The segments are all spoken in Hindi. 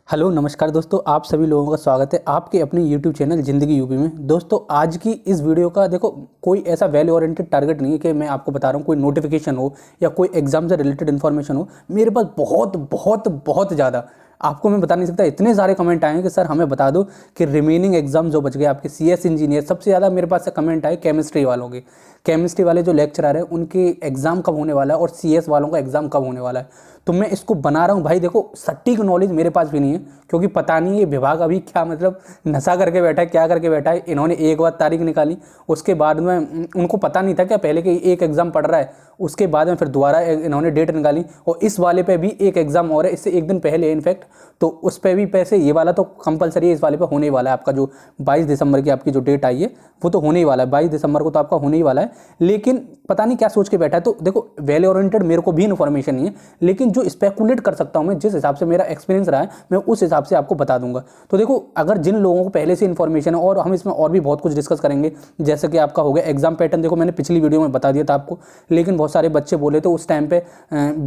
हेलो नमस्कार दोस्तों, आप सभी लोगों का स्वागत है आपके अपने YouTube चैनल ज़िंदगी यूपी में। दोस्तों आज की इस वीडियो का देखो कोई ऐसा वैल्यू ओरिएंटेड टारगेट नहीं है कि मैं आपको बता रहा हूँ कोई नोटिफिकेशन हो या कोई एग्जाम से रिलेटेड इन्फॉर्मेशन हो। मेरे पास बहुत बहुत बहुत ज़्यादा आपको मैं बता नहीं सकता, इतने सारे कमेंट आए हैं कि सर हमें बता दो कि रिमेनिंग एग्जाम जो बच गए आपके CS इंजीनियर। सबसे ज़्यादा मेरे पास से कमेंट आए केमिस्ट्री वालों के, केमिस्ट्री वाले जो लेक्चरर हैं उनके एग्जाम कब होने वाला है और CS वालों का एग्जाम कब होने वाला है। तो मैं इसको बना रहा हूँ भाई। देखो सटीक नॉलेज मेरे पास भी नहीं है क्योंकि पता नहीं ये विभाग अभी क्या मतलब नशा करके बैठा है, क्या करके बैठा है। इन्होंने एक बार तारीख निकाली, उसके बाद में उनको पता नहीं था क्या पहले कि एक एग्ज़ाम पढ़ रहा है, उसके बाद में फिर दोबारा इन्होंने डेट निकाली और इस वाले पे भी एक एग्ज़ाम और है, इससे एक दिन पहले इनफैक्ट। तो उस पर भी पैसे, ये वाला तो कंपलसरी है, इस वाले पे होने ही वाला है। आपका जो 22 दिसंबर की आपकी जो डेट आई है वो तो होने ही वाला है, 22 दिसंबर को तो आपका होने ही वाला है। लेकिन पता नहीं क्या सोच के बैठा है। तो देखो वैल्यू ओरिएंटेड मेरे को भी इन्फॉर्मेशन नहीं है, लेकिन जो स्पेकुलेट कर सकता हूँ मैं, जिस हिसाब से मेरा एक्सपीरियंस रहा है मैं उस हिसाब से आपको बता दूंगा। तो देखो अगर जिन लोगों को पहले से इन्फॉर्मेशन है, और हम इसमें और भी बहुत कुछ डिस्कस करेंगे, जैसे कि आपका हो गया एग्जाम पैटर्न। देखो मैंने पिछली वीडियो में बता दिया था आपको, लेकिन बहुत सारे बच्चे बोले थे उस टाइम पे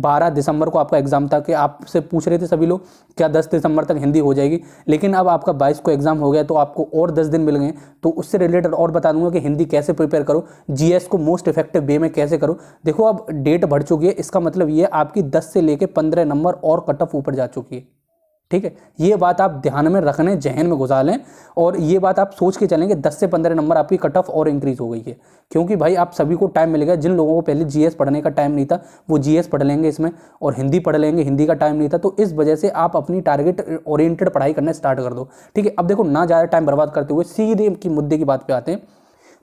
12 दिसंबर को आपका एग्जाम था कि आपसे पूछ रहे थे सभी लोग क्या 10 दिसंबर तक हिंदी हो जाएगी। लेकिन अब आपका 22 को एग्जाम हो गया तो आपको और 10 दिन मिल गए। तो उससे रिलेटेड और बता दूंगा कि हिंदी कैसे प्रिपेयर करो, GS को मोस्ट इफेक्टिव वे में कैसे करो। देखो अब डेट बढ़ चुकी है, इसका मतलब ये आपकी 10 से लेके 15 नंबर और कट ऑफ ऊपर जा चुकी है। ठीक है, ये बात आप ध्यान में रखने, जहन में घुसा लें, और ये बात आप सोच के चलेंगे 10 से 15 नंबर आपकी कट ऑफ और इंक्रीज हो गई है। क्योंकि भाई आप सभी को टाइम मिलेगा, जिन लोगों को पहले GS पढ़ने का टाइम नहीं था वो GS पढ़ लेंगे इसमें, और हिंदी पढ़ लेंगे, हिंदी का टाइम नहीं था। तो इस वजह से आप अपनी टारगेट ओरिएंटेड पढ़ाई करना स्टार्ट कर दो। ठीक है, अब देखो ना ज़्यादा टाइम बर्बाद करते हुए सीधे की मुद्दे की बात पे आते हैं।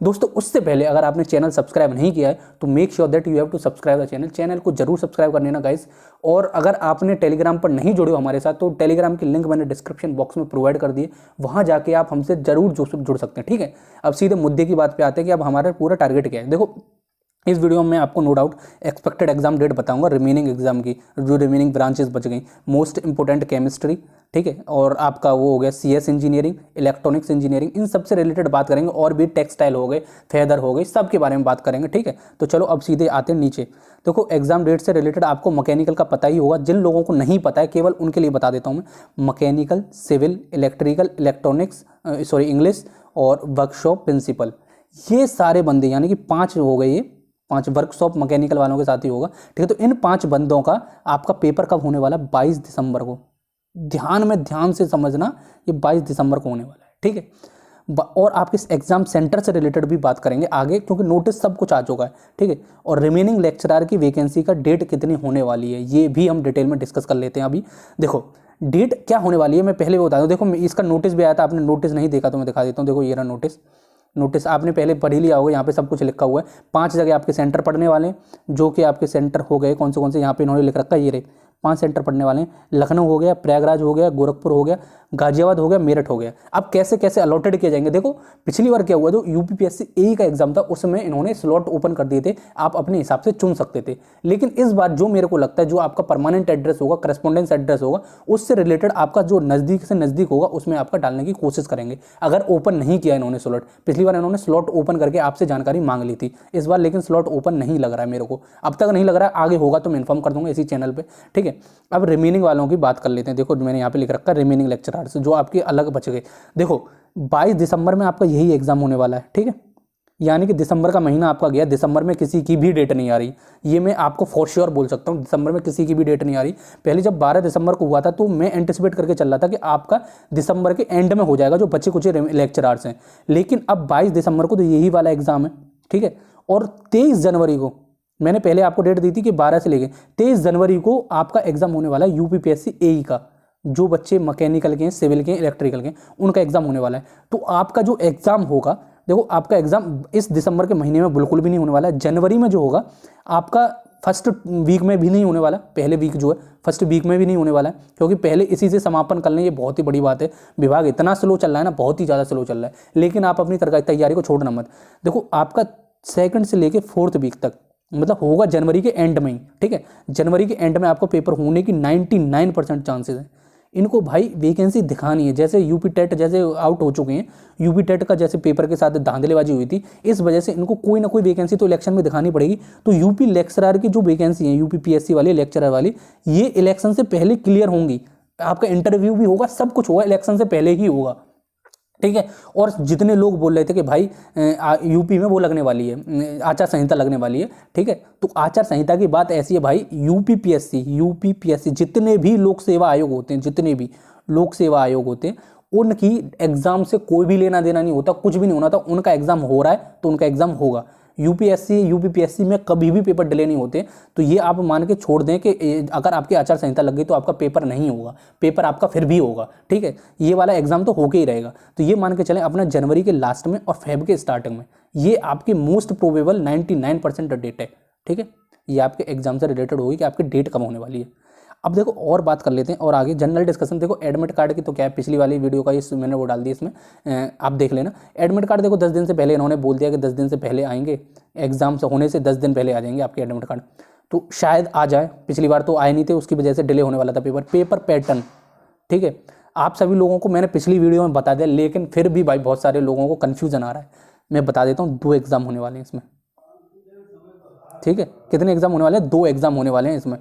दोस्तों उससे पहले अगर आपने चैनल सब्सक्राइब नहीं किया है तो make sure that you have to subscribe the channel को जरूर सब्सक्राइब कर लेना गाइस। और अगर आपने टेलीग्राम पर नहीं जुड़े हो हमारे साथ तो टेलीग्राम की लिंक मैंने डिस्क्रिप्शन बॉक्स में प्रोवाइड कर दी है, वहां जाके आप हमसे जरूर जुड़ सकते हैं। ठीक है, अब सीधे मुद्दे की बात पे आते हैं कि अब हमारा पूरा टारगेट क्या है। देखो इस वीडियो में मैं आपको no doubt expected exam date बताऊंगा, रिमेनिंग एग्जाम की जो रिमेनिंग ब्रांचेस बच गई। मोस्ट इंपोर्टेंट केमिस्ट्री, ठीक है, और आपका वो हो गया CS इंजीनियरिंग, इलेक्ट्रॉनिक्स इंजीनियरिंग, इन सब से रिलेटेड बात करेंगे। और भी टेक्सटाइल हो गए, फेदर हो गई, सब के बारे में बात करेंगे। ठीक है, तो चलो अब सीधे आते हैं नीचे। देखो एग्जाम डेट से रिलेटेड आपको मैकेनिकल का पता ही होगा, जिन लोगों को नहीं पता है केवल उनके लिए बता देता हूँ मैं। Mechanical, civil, electrical, electronics, English और वर्कशॉप प्रिंसिपल, ये सारे बंदे यानी कि 5 हो गए, ये 5 वर्कशॉप मैकेनिकल वालों के साथ ही होगा। ठीक है, तो इन 5 बंदों का आपका पेपर कब होने वाला है? 22 दिसंबर को। ध्यान से समझना, ये 22 दिसंबर को होने वाला है। ठीक है, और आपके एग्जाम सेंटर से रिलेटेड भी बात करेंगे आगे, क्योंकि नोटिस सब कुछ आ चुका है। ठीक है, और रिमेनिंग लेक्चरर की वैकेंसी का डेट कितनी होने वाली है ये भी हम डिटेल में डिस्कस कर लेते हैं। अभी देखो डेट क्या होने वाली है मैं पहले भी बता दूं। देखो इसका नोटिस भी आया था, आपने नोटिस नहीं देखा तो मैं दिखा देता हूँ। देखो ये रहा नोटिस आपने पहले पढ़ ही लिया होगा, यहाँ पे सब कुछ लिखा हुआ है। 5 जगह आपके सेंटर पढ़ने वाले हैं, जो कि आपके सेंटर हो गए कौन से यहाँ पे इन्होंने लिख रखा है, ये रहे 5 सेंटर पढ़ने वाले हैं। लखनऊ हो गया, प्रयागराज हो गया, गोरखपुर हो गया, गाजियाबाद हो गया, मेरठ हो गया। अब कैसे कैसे अलॉटेड किए जाएंगे? देखो पिछली बार क्या हुआ, जो UPPSC AE का एग्जाम था उसमें इन्होंने स्लॉट ओपन कर दिए थे, आप अपने हिसाब से चुन सकते थे। लेकिन इस बार जो मेरे को लगता है जो आपका परमानेंट एड्रेस होगा, करस्पॉन्डेंस एड्रेस होगा, उससे रिलेटेड आपका जो नज़दीक से नज़दीक होगा उसमें आपका डालने की कोशिश करेंगे। अगर ओपन नहीं किया इन्होंने स्लॉट, पिछली बार इन्होंने स्लॉट ओपन करके आपसे जानकारी मांग ली थी, इस बार लेकिन स्लॉट ओपन नहीं लग रहा है मेरे को, अब तक नहीं लग रहा है, आगे होगा तो मैं इन्फॉर्म कर दूंगा इसी चैनल पर। ठीक है, अब रिमेनिंग वालों की बात कर लेते हैं। देखो मैंने यहाँ पे लिख रखा है रिमेनिंग लेक्चरर्स जो आपके अलग बच गए। देखो 22 दिसंबर में आपका यही एग्जाम होने वाला है। ठीक है, यानी कि दिसंबर का महीना आपका गया, दिसंबर में किसी की भी डेट नहीं आ रही, ये मैं आपको फॉर श्योर बोल सकता हूँ। दिसंबर में किसी की भी डेट नहीं आ रही। पहले जब 12 दिसंबर को हुआ था तो मैं एंटिसिपेट करके चल रहा था कि आपका दिसंबर के एंड में हो जाएगा जो बचे कुछ लेक्चरर्स हैं, लेकिन अब 22 दिसंबर को तो यही वाला एग्जाम है। ठीक है, और 23 जनवरी को मैंने पहले आपको डेट दी थी कि 12 से लेके 23 जनवरी को आपका एग्जाम होने वाला है UPPSC AE का। जो बच्चे मैकेनिकल के हैं, सिविल के हैं, इलेक्ट्रिकल के हैं, उनका एग्जाम होने वाला है। तो आपका जो एग्जाम होगा, देखो आपका एग्जाम इस दिसंबर के महीने में बिल्कुल भी नहीं होने वाला है। जनवरी में जो होगा आपका फर्स्ट वीक में भी नहीं होने वाला, पहले वीक जो है फर्स्ट वीक में भी नहीं होने वाला है, क्योंकि पहले इसी से समापन कर लें, ये बहुत ही बड़ी बात है। विभाग इतना स्लो चल रहा है ना, बहुत ही ज़्यादा स्लो चल रहा है, लेकिन आप अपनी तैयारी को छोड़ना मत। देखो आपका 2nd से लेके 4th वीक तक मतलब होगा जनवरी के एंड में ही। ठीक है, जनवरी के एंड में आपको पेपर होने की 99% चांसेस है। इनको भाई वैकेंसी दिखानी है, जैसे यूपी टेट जैसे आउट हो चुके हैं, यूपी टेट का जैसे पेपर के साथ धांधलेबाजी हुई थी, इस वजह से इनको कोई ना कोई वैकेंसी तो इलेक्शन में दिखानी पड़ेगी। तो यूपी लेक्चरर की जो वैकेंसी है, UPPSC वाली लेक्चरर वाली, ये इलेक्शन से पहले क्लियर होंगी, आपका इंटरव्यू भी होगा, सब कुछ होगा, इलेक्शन से पहले ही होगा, ठीक है। और जितने लोग बोल रहे थे कि भाई यूपी में वो लगने वाली है, आचार संहिता लगने वाली है, ठीक है, तो आचार संहिता की बात ऐसी है भाई, यूपीपीएससी जितने भी लोक सेवा आयोग होते हैं, जितने भी लोक सेवा आयोग होते हैं, उनकी एग्जाम से कोई भी लेना देना नहीं होता, कुछ भी नहीं होना था। उनका एग्जाम हो रहा है तो उनका एग्जाम होगा। यूपीपीएससी में कभी भी पेपर डिले नहीं होते। तो ये आप मान के छोड़ दें कि अगर आपकी आचार संहिता लग गई तो आपका पेपर नहीं होगा, पेपर आपका फिर भी होगा, ठीक है। ये वाला एग्जाम तो होके ही रहेगा। तो ये मान के चलें अपना जनवरी के लास्ट में और फेब के स्टार्टिंग में, ये आपकी मोस्ट प्रोबेबल 99% डेट है, ठीक है। ये आपके एग्जाम से रिलेटेड होगी कि आपकी डेट कब होने वाली है। अब देखो और बात कर लेते हैं और आगे जनरल डिस्कशन। देखो एडमिट कार्ड की तो क्या है, पिछली वाली वीडियो का इस मैंने वो डाल दी, इसमें आप देख लेना। एडमिट कार्ड देखो 10 दिन से पहले इन्होंने बोल दिया कि 10 दिन से पहले आएंगे, एग्जाम से होने से 10 दिन पहले आ जाएंगे आपके एडमिट कार्ड। तो शायद आ जाए, पिछली बार तो आए नहीं थे, उसकी वजह से डिले होने वाला था पेपर पैटर्न, ठीक है। आप सभी लोगों को मैंने पिछली वीडियो में बता दिया, लेकिन फिर भी भाई बहुत सारे लोगों को कन्फ्यूजन आ रहा है। मैं बता देता हूँ, 2 एग्जाम होने वाले हैं इसमें, ठीक है। कितने एग्जाम होने वाले हैं? 2 एग्जाम होने वाले हैं इसमें।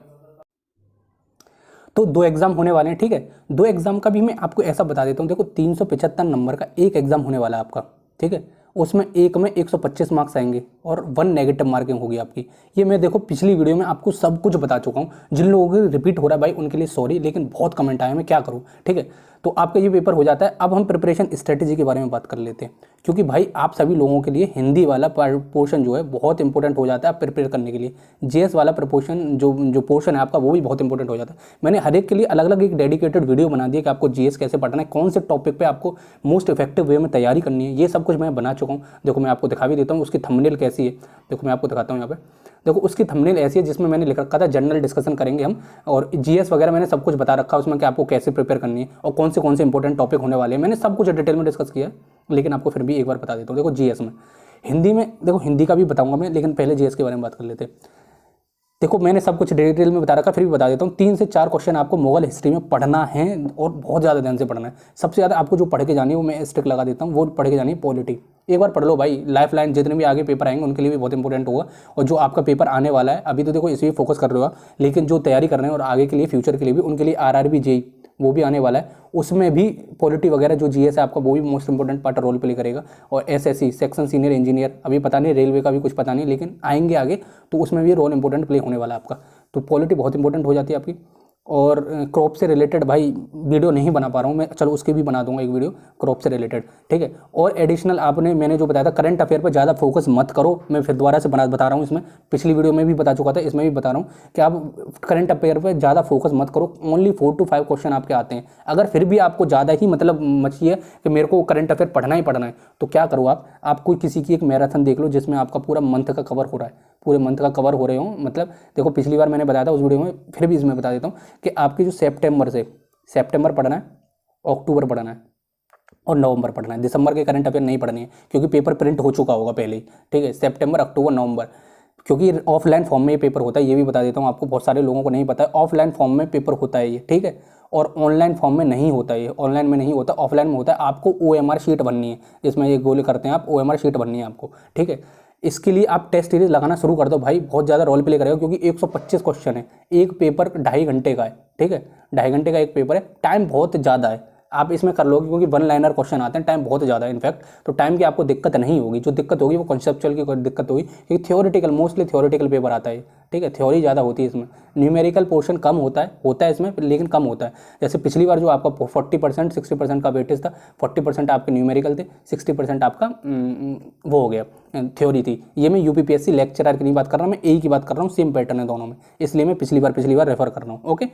तो 2 एग्जाम होने वाले हैं, ठीक है। 2 एग्जाम का भी मैं आपको ऐसा बता देता हूँ। देखो 375 नंबर का एक एग्जाम होने वाला है आपका, ठीक है। उसमें एक में 125 मार्क्स आएंगे और 1 नेगेटिव मार्किंग होगी आपकी। ये मैं देखो पिछली वीडियो में आपको सब कुछ बता चुका हूँ। जिन लोगों को रिपीट हो रहा है भाई उनके लिए सॉरी, लेकिन बहुत कमेंट आए, मैं क्या करूँ, ठीक है। तो आपका ये पेपर हो जाता है। अब हम प्रिपरेशन स्ट्रेटेजी के बारे में बात कर लेते हैं, क्योंकि भाई आप सभी लोगों के लिए हिंदी वाला पोर्शन जो है बहुत इंपॉर्टेंट हो जाता है प्रिपेयर करने के लिए। जीएस वाला प्रपोर्शन जो पोर्शन है आपका, वो भी बहुत इंपॉर्टेंट हो जाता है। मैंने हर एक के लिए अलग अलग एक डेडिकेटेड वीडियो बना दिया कि आपको जीएस कैसे पढ़ना है, कौन से टॉपिक पे आपको मोस्ट इफेक्टिव वे में तैयारी करनी है, ये सब कुछ मैं बना चुका हूँ। देखो मैं आपको दिखा भी देता हूँ उसकी थंबनेल कैसी है। देखो मैं आपको दिखाता हूँ यहाँ पे। देखो उसकी थंबनेल ऐसी है जिसमें मैंने लिख रखा था जनरल डिस्कशन करेंगे हम, और जीएस वगैरह मैंने सब कुछ बता रखा है उसमें कि आपको कैसे प्रिपेयर करनी है और कौन से इंपॉर्टेंट टॉपिक होने वाले हैं। मैंने सब कुछ डिटेल में डिस्कस किया है, लेकिन आपको फिर भी एक बार बता देता हूँ। देखो जीएस में, हिंदी में, देखो हिंदी का भी बताऊंगा मैं, लेकिन पहले जीएस के बारे में बात कर लेते हैं। देखो मैंने सब कुछ डिटेल में बता रखा, फिर भी बता देता हूँ। 3 से 4 क्वेश्चन आपको मुगल हिस्ट्री में पढ़ना है और बहुत ज़्यादा ध्यान से पढ़ना है। सबसे ज़्यादा आपको जो पढ़ के जानी है वो मैं स्टिक लगा देता हूँ, वो पढ़ के जानी है पॉलिटी। एक बार पढ़ लो भाई, लाइफ लाइन जितने भी आगे पेपर आएंगे उनके लिए भी बहुत इंपॉर्टेंट होगा। और जो आपका पेपर आने वाला है, अभी तो देखो इसी पे फोकस कर रहे हो आप, लेकिन जो तैयारी कर रहे हैं और आगे के लिए फ्यूचर के लिए भी, उनके लिए आरआरबी जेई वो भी आने वाला है, उसमें भी पॉलिटी वगैरह जो जीएस है आपका वो भी most important part role play करेगा। और एसएससी सेक्शन सीनियर इंजीनियर, अभी पता नहीं रेलवे का भी कुछ पता नहीं, लेकिन आएंगे आगे तो उसमें भी रोल इंपॉर्टेंट प्ले होने वाला है आपका। तो पॉलिटी बहुत इंपॉर्टेंट हो जाती है आपकी। और क्रॉप से रिलेटेड भाई वीडियो नहीं बना पा रहा हूँ मैं, चलो उसके भी बना दूंगा एक वीडियो क्रॉप से रिलेटेड, ठीक है। और एडिशनल मैंने जो बताया था करंट अफेयर पर ज़्यादा फोकस मत करो, मैं फिर दोबारा से बता रहा हूँ। इसमें पिछली वीडियो में भी बता चुका था, इसमें भी बता रहा हूँ कि आप करंट अफेयर पर ज़्यादा फोकस मत करो। ओनली 4 to 5 क्वेश्चन आपके आते हैं। अगर फिर भी आपको ज़्यादा ही मतलब मची है कि मेरे को करंट अफेयर पढ़ना ही पढ़ना है, तो क्या करो आप कोई किसी की एक मैराथन देख लो जिसमें आपका पूरा मंथ का कवर हो रहा है, पूरे मंथ का कवर हो रहे हो। मतलब देखो पिछली बार मैंने बताया था उस वीडियो में, फिर भी इसमें बता देता हूँ कि आपकी जो सितंबर पढ़ना है, अक्टूबर पढ़ना है और नवंबर पढ़ना है। दिसंबर के करंट अफेयर नहीं पढ़ने हैं क्योंकि पेपर प्रिंट हो चुका होगा पहले ही, ठीक है। सितंबर, अक्टूबर, नवंबर, क्योंकि ऑफलाइन फॉर्म में ये पेपर होता है, ये भी बता देता हूँ आपको, बहुत सारे लोगों को नहीं पता है। ऑफलाइन फॉर्म में पेपर होता है ये, ठीक है। और ऑनलाइन फॉर्म में नहीं होता है, ऑनलाइन में नहीं होता, ऑफलाइन में होता है। आपको OMR शीट बननी है, जिसमें ये गोल करते हैं आप, OMR शीट बननी है आपको, ठीक है। इसके लिए आप टेस्ट सीरीज लगाना शुरू कर दो भाई, बहुत ज़्यादा रोल प्ले करेगा, क्योंकि 125 क्वेश्चन है, एक पेपर 2.5 घंटे का है, ठीक है। 2.5 घंटे का एक पेपर है, टाइम बहुत ज़्यादा है। आप इसमें कर लोगे क्योंकि 1 लाइनर क्वेश्चन आते हैं, टाइम बहुत ज़्यादा है इनफैक्ट, तो टाइम की आपको दिक्कत नहीं होगी। जो दिक्कत होगी वो कॉन्सेप्चुअल की दिक्कत होगी, क्योंकि थ्योरेटिकल, मोस्टली थ्योरेटिकल पेपर आता है, ठीक है। थ्योरी ज़्यादा होती है इसमें, न्यूमेरिकल पोर्शन कम होता है इसमें, लेकिन कम होता है। जैसे पिछली बार जो आपका 40% 60% का वेटेज था, 40% आपके न्यूमेरिकल थे, 60% आपका वो हो गया थ्योरी थी। ये मैं यूपीपीएससी लेक्चरर की नहीं बात कर रहा, मैं ए की बात कर रहा हूँ, सेम पैटर्न है दोनों में, इसलिए मैं पिछली बार रेफर कर रहा हूँ, ओके।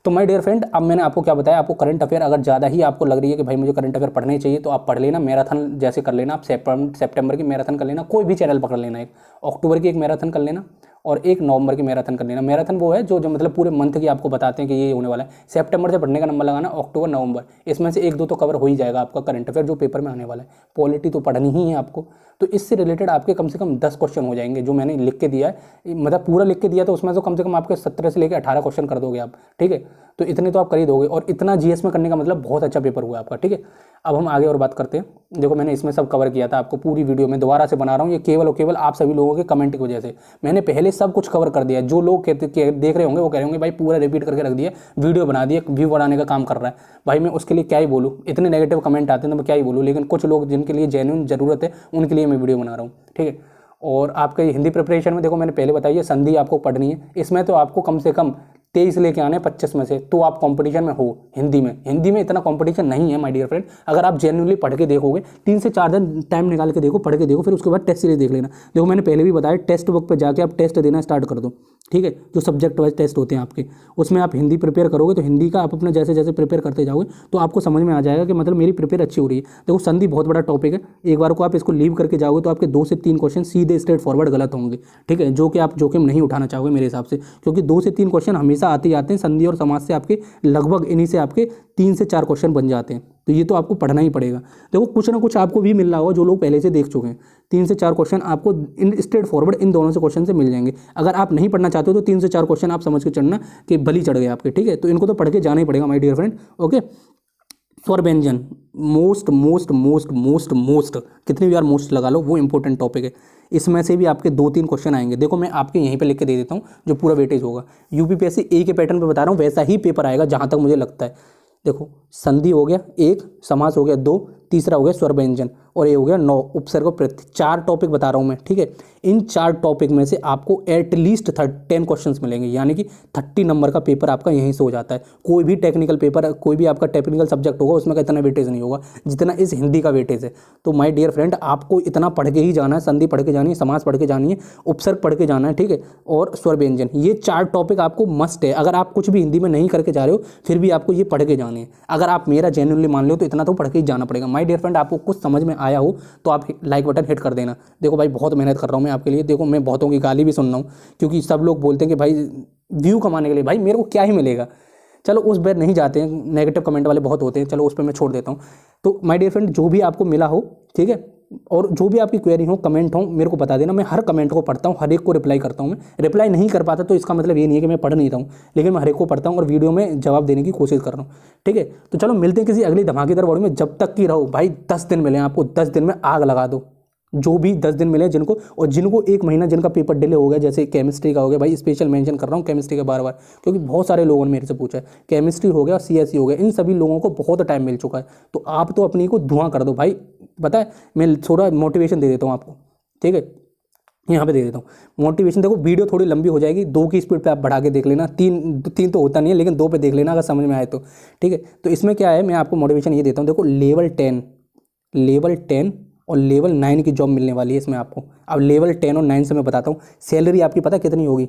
तो माय डियर फ्रेंड, अब मैंने आपको क्या बताया, आपको करंट अफेयर अगर ज़्यादा ही आपको लग रही है कि भाई मुझे करंट अफेयर पढ़ने चाहिए, तो आप पढ़ लेना, मैराथन जैसे कर लेना। आप सितंबर की मैराथन कर लेना, कोई भी चैनल पकड़ लेना, एक अक्टूबर की एक मैराथन कर लेना और एक नवंबर की मैराथन कर लेना। मैराथन वो है जो मतलब पूरे मंथ की आपको बताते हैं कि ये होने वाला है। सितंबर से पढ़ने का नंबर लगाना, अक्टूबर, नवंबर, इसमें से 1-2 तो कवर हो ही जाएगा आपका करंट अफेयर जो पेपर में आने वाला है। पॉलिटी तो पढ़नी ही है आपको, तो इससे रिलेटेड आपके कम से कम 10 क्वेश्चन हो जाएंगे जो मैंने लिख के दिया है। मतलब पूरा लिख के दिया तो उसमें तो कम से कम आपके 17 से लेकर 18 क्वेश्चन कर दोगे आप, ठीक है। तो इतने तो आप कर ही दोगे, और इतना जीएस में करने का मतलब बहुत अच्छा पेपर हुआ आपका, ठीक है। अब हम आगे और बात करते हैं। देखो मैंने इसमें सब कवर किया था आपको, पूरी वीडियो में दोबारा से बना रहा हूँ, ये केवल और केवल आप सभी लोगों के कमेंट की वजह से। मैंने पहले सब कुछ कवर कर दिया, जो लोग देख रहे होंगे वो कह रहे होंगे भाई पूरा रिपीट करके रख दिया, वीडियो बना दिया, व्यू बढ़ाने का काम कर रहा है। भाई मैं उसके लिए क्या ही बोलूँ, इतने नेगेटिव कमेंट आते हैं तो मैं क्या ही बोलूँ, लेकिन कुछ लोग जिनके लिए जेन्युइन ज़रूरत है उनके लिए मैं वीडियो बना रहा हूँ, ठीक है। और आपका ये हिंदी प्रिपरेशन में देखो मैंने पहले बताई है, संधि आपको पढ़नी है, इसमें तो आपको कम से कम 23 लेके आने 25 में से, तो आप कंपटीशन में हो। हिंदी में इतना कंपटीशन नहीं है माय डियर फ्रेंड। अगर आप जेन्युइनली पढ़ के देखोगे, 3 से 4 दिन टाइम निकाल के देखो, पढ़ के देखो, फिर उसके बाद टेस्ट सीरीज देख लेना। देखो मैंने पहले भी बताया, टेस्ट बुक पे जाके आप टेस्ट देना स्टार्ट कर दो, ठीक है। जो सब्जेक्ट वाइज टेस्ट होते हैं आपके, उसमें आप हिंदी प्रिपेयर करोगे तो हिंदी का आप अपना जैसे जैसे प्रिपेयर करते जाओगे तो आपको समझ में आ जाएगा कि मतलब मेरी प्रिपेयर अच्छी हो रही है। देखो संधि बहुत बड़ा टॉपिक है, एक बार को आप इसको लीव करके जाओगे तो आपके 2 से 3 क्वेश्चन सीधे स्ट्रेट फॉरवर्ड गलत होंगे, ठीक है, जो कि आप जोखिम नहीं उठाना चाहोगे मेरे हिसाब से, क्योंकि 2 से 3 क्वेश्चन हमेशा आते ही आते हैं। संधि और समाज से आपके लगभग इन्हीं से आपके 3 से 4 क्वेश्चन बन जाते हैं, तो ये तो आपको पढ़ना ही पड़ेगा। देखो कुछ ना कुछ आपको भी मिल रहा होगा, जो लोग पहले से देख चुके हैं। 3 से 4 क्वेश्चन आपको इन स्ट्रेट फॉरवर्ड इन दोनों से क्वेश्चन से मिल जाएंगे। अगर आप नहीं पढ़ना चाहते हो तो 3 से 4 क्वेश्चन आप समझ के चढ़ना कि बली चढ़ गए आपके, ठीक है। तो इनको तो पढ़ के जाना ही पड़ेगा माय डियर फ्रेंड, ओके। स्वर व्यंजन most most most most most कितनी भी बार मोस्ट लगा लो, वो इंपॉर्टेंट टॉपिक है। इसमें से भी आपके 2-3 क्वेश्चन आएंगे। देखो मैं आपके यहीं पे लिख के दे देता हूँ जो पूरा वेटेज होगा। यूपीपीएससी ए के पैटर्न पे बता रहा हूँ, वैसा ही पेपर आएगा जहाँ तक मुझे लगता है। देखो संधि हो गया 1, समास हो गया 2, तीसरा हो गया स्वर व्यंजन, और ये हो गया 9 उपसर्ग प्रत्यय। 4 टॉपिक बता रहा हूँ मैं, ठीक है। इन 4 टॉपिक में से आपको एटलीस्ट 10 क्वेश्चंस मिलेंगे, यानी कि 30 नंबर का पेपर आपका यहीं से हो जाता है। कोई भी टेक्निकल पेपर, कोई भी आपका टेक्निकल सब्जेक्ट होगा उसमें का इतना वेटेज नहीं होगा जितना इस हिंदी का वेटेज है। तो माय डियर फ्रेंड आपको इतना पढ़ के ही जाना है, संधि पढ़ के जानी है, समास पढ़ के जानी है, उपसर्ग पढ़ के जाना है, ठीक है, और स्वर व्यंजन। ये 4 टॉपिक आपको मस्ट है। अगर आप कुछ भी हिंदी में नहीं करके जा रहे हो फिर भी आपको ये पढ़ के जाने हैं। अगर आप मेरा जेन्युइनली मान लो तो इतना तो पढ़ के ही जाना पड़ेगा। माय डियर फ्रेंड आपको कुछ समझ में आया हो तो आप लाइक बटन हिट कर देना। देखो भाई बहुत मेहनत कर रहा हूँ मैं आपके लिए। देखो मैं बहुतों की गाली भी सुन रहा हूँ, क्योंकि सब लोग बोलते हैं कि भाई व्यू कमाने के लिए, भाई मेरे को क्या ही मिलेगा। चलो उस पर नहीं जाते हैं, नेगेटिव कमेंट वाले बहुत होते हैं, चलो उस पर मैं छोड़ देता हूँ। तो माय डियर फ्रेंड जो भी आपको मिला हो, ठीक है, और जो भी आपकी क्वेरी हो, कमेंट हो, मेरे को बता देना। मैं हर कमेंट को पढ़ता हूँ, हर एक को रिप्लाई करता हूँ। मैं रिप्लाई नहीं कर पाता तो इसका मतलब ये नहीं है कि मैं पढ़ नहीं रहा हूँ, लेकिन मैं हर एक को पढ़ता हूँ और वीडियो में जवाब देने की कोशिश कर रहा हूँ, ठीक है। तो चलो मिलते हैं किसी अगली धमाकेदार वीडियो में। जब तक की रहो भाई 10 दिन मिले आपको, 10 दिन में आग लगा दो। जो भी 10 दिन मिले जिनको, और जिनको 1 महीना जिनका पेपर डिले हो गया, जैसे केमिस्ट्री का हो गया, भाई स्पेशल मेंशन कर रहा हूँ केमिस्ट्री का बार बार, क्योंकि बहुत सारे लोगों ने मेरे से पूछा है। केमिस्ट्री हो गया, सीएससी हो गया, इन सभी लोगों को बहुत टाइम मिल चुका है। तो आप तो अपनी को धुआं कर दो भाई। पता है मैं थोड़ा मोटिवेशन दे देता हूँ आपको, ठीक है, यहाँ पे दे देता हूँ मोटिवेशन। देखो वीडियो थोड़ी लंबी हो जाएगी, 2 की स्पीड पे आप बढ़ा के देख लेना, 3 तो होता नहीं है, लेकिन 2 पे देख लेना अगर समझ में आए तो, ठीक है। तो इसमें क्या है, मैं आपको मोटिवेशन ये देता हूँ। देखो लेवल 10 और लेवल 9 की जॉब मिलने वाली है इसमें आपको। अब लेवल 10 और 9 से मैं बताता हूँ सैलरी आपकी पता कितनी होगी।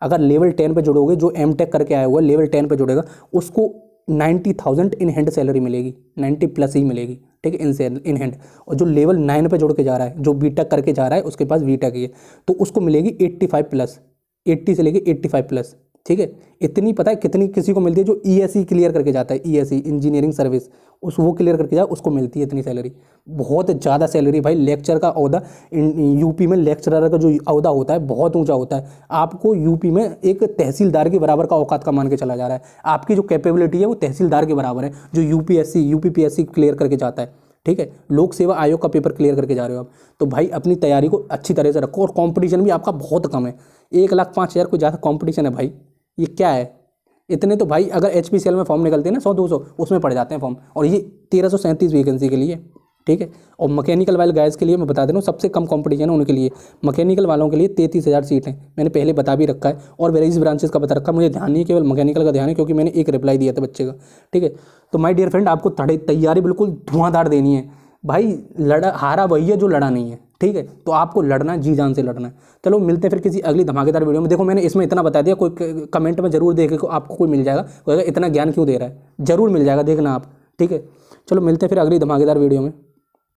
अगर लेवल 10 पे जुड़ोगे, जो एमटेक करके आया हुआ है लेवल 10 पे जुड़ेगा, उसको 90,000 इन हैंड सैलरी मिलेगी, 90 प्लस ही मिलेगी, ठीक है, इन हैंड। और जो लेवल 9 पे जुड़ के जा रहा है, जो बीटेक करके जा रहा है, उसके पास बीटेक ही है, तो उसको मिलेगी 85 प्लस, 80 से लेके 85 प्लस, ठीक है। इतनी पता है कितनी किसी को मिलती है जो ईएसई क्लियर करके जाता है, ईएसई इंजीनियरिंग सर्विस, वो क्लियर करके जाए उसको मिलती है इतनी सैलरी। बहुत ज़्यादा सैलरी भाई। लेक्चर का ओहदा यूपी में, लेक्चरर का जो ओहदा होता है बहुत ऊंचा होता है। आपको यूपी में एक तहसीलदार के बराबर का औकात का मान के चला जा रहा है। आपकी जो कैपेबिलिटी है वो तहसीलदार के बराबर है, जो यूपीपीएससी क्लियर करके जाता है, ठीक है। लोक सेवा आयोग का पेपर क्लियर करके जा रहे हो आप, तो भाई अपनी तैयारी को अच्छी तरह से रखो। और कंपटीशन भी आपका बहुत कम है, 1,05,000 कोई ज़्यादा कंपटीशन है भाई, ये क्या है इतने। तो भाई अगर एचपीसीएल में फॉर्म निकलते हैं ना 100-200, उसमें पड़ जाते हैं फॉर्म, और ये 1337 वैकेंसी के लिए, ठीक है। और मैकेनिकल वाले गाइज के लिए मैं बता दे रहा हूँ, सबसे कम कंपटीशन है उनके लिए। मैकेनिकल वालों के लिए 33,000 सीट हैं, मैंने पहले बता भी रखा है। और वेरियस ब्रांचेस का बता रखा है, मुझे ध्यान नहीं है, केवल मैकेनिकल का ध्यान है, क्योंकि मैंने एक रिप्लाई दिया था बच्चे का, ठीक है। तो माय डियर फ्रेंड आपको तैयारी बिल्कुल धुआंधार देनी है भाई। हारा वही है जो लड़ा नहीं है, ठीक है। तो आपको लड़ना है, जी जान से लड़ना है। चलो मिलते हैं फिर किसी अगली धमाकेदार वीडियो में। देखो मैंने इसमें इतना बता दिया, कोई कमेंट में जरूर देखे को आपको कोई मिल जाएगा, कोई इतना ज्ञान क्यों दे रहा है, जरूर मिल जाएगा, देखना आप, ठीक है। चलो मिलते हैं फिर अगली धमाकेदार वीडियो में।